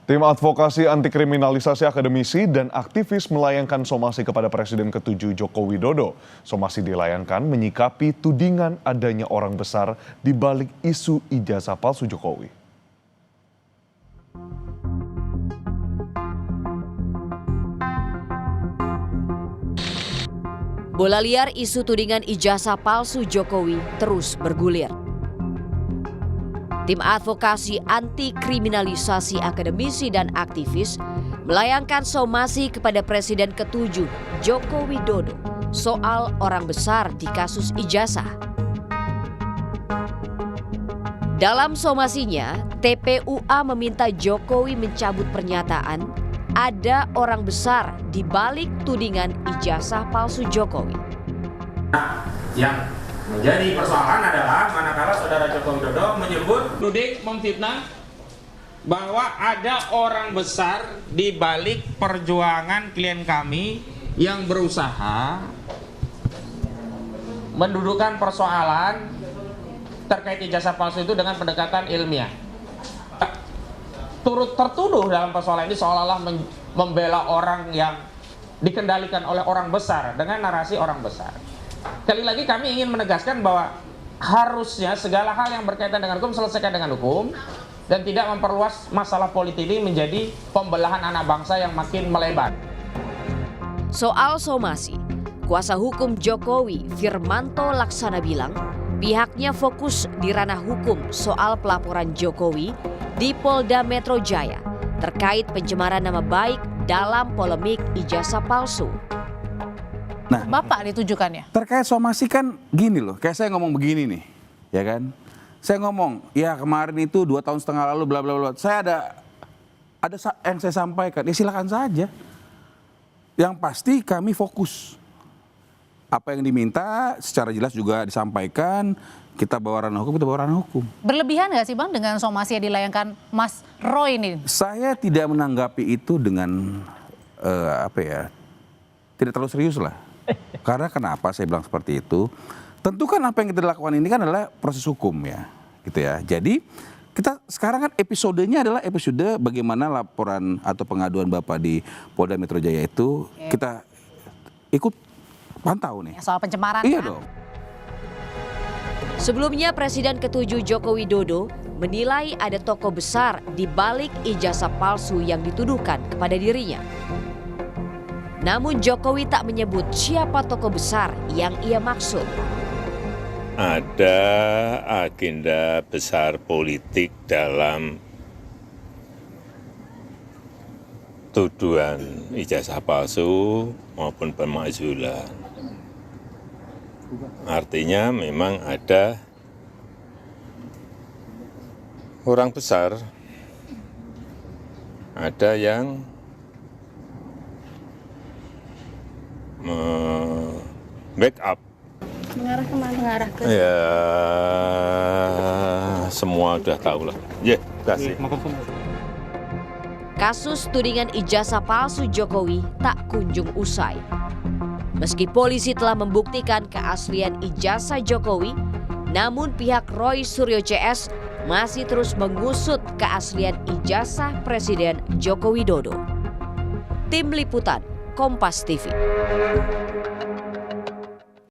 Tim advokasi anti kriminalisasi akademisi dan aktivis melayangkan somasi kepada Presiden ke-7 Joko Widodo. Somasi dilayangkan menyikapi tudingan adanya orang besar di balik isu ijazah palsu Jokowi. Bola liar isu tudingan ijazah palsu Jokowi terus bergulir. Tim advokasi anti kriminalisasi akademisi dan aktivis melayangkan somasi kepada Presiden ke-7 Joko Widodo soal orang besar di kasus ijazah. Dalam somasinya, TPUA meminta Jokowi mencabut pernyataan ada orang besar di balik tudingan ijazah palsu Jokowi. Yang menjadi persoalan adalah manakala saudara Joko Widodo menyebut tuding memfitnah bahwa ada orang besar di balik perjuangan klien kami yang berusaha mendudukan persoalan terkait ijazah palsu itu dengan pendekatan ilmiah. Turut tertuduh dalam persoalan ini seolah-olah membela orang yang dikendalikan oleh orang besar dengan narasi orang besar. Sekali lagi kami ingin menegaskan bahwa harusnya segala hal yang berkaitan dengan hukum selesaikan dengan hukum dan tidak memperluas masalah politik ini menjadi pembelahan anak bangsa yang makin melebar. Soal somasi, kuasa hukum Jokowi Firmanto Laksana bilang pihaknya fokus di ranah hukum soal pelaporan Jokowi di Polda Metro Jaya terkait pencemaran nama baik dalam polemik ijazah palsu. Nah, Bapak ditujukannya. Terkait somasi kan gini loh, kayak saya ngomong begini nih, ya kan? Saya ngomong, ya kemarin itu 2 tahun setengah lalu bla bla bla. Saya ada yang saya sampaikan, ya silakan saja. Yang pasti kami fokus. Apa yang diminta secara jelas juga disampaikan, kita bawa ranah hukum, kita bawa ranah hukum. Berlebihan nggak sih Bang dengan somasi yang dilayangkan Mas Roy ini? Saya tidak menanggapi itu dengan tidak terlalu serius lah. Karena kenapa saya bilang seperti itu? Tentu kan apa yang kita lakukan ini kan adalah proses hukum ya, gitu ya. Jadi kita sekarang kan episodenya adalah episode bagaimana laporan atau pengaduan Bapak di Polda Metro Jaya itu kita ikut pantau nih. Soal pencemaran. Iya dong. Sebelumnya Presiden ke-7 Joko Widodo menilai ada tokoh besar di balik ijazah palsu yang dituduhkan kepada dirinya. Namun Jokowi tak menyebut siapa tokoh besar yang ia maksud. Ada agenda besar politik dalam tuduhan ijazah palsu maupun pemakzulan. Artinya memang ada orang besar, ada yang backup. Mengarah kemana? Mengarah ke? Ya, semua udah tahu lah. Ya, kasih. Kasus tudingan ijazah palsu Jokowi tak kunjung usai. Meski polisi telah membuktikan keaslian ijazah Jokowi, namun pihak Roy Suryo CS masih terus mengusut keaslian ijazah Presiden Joko Widodo. Tim Liputan Kompas TV.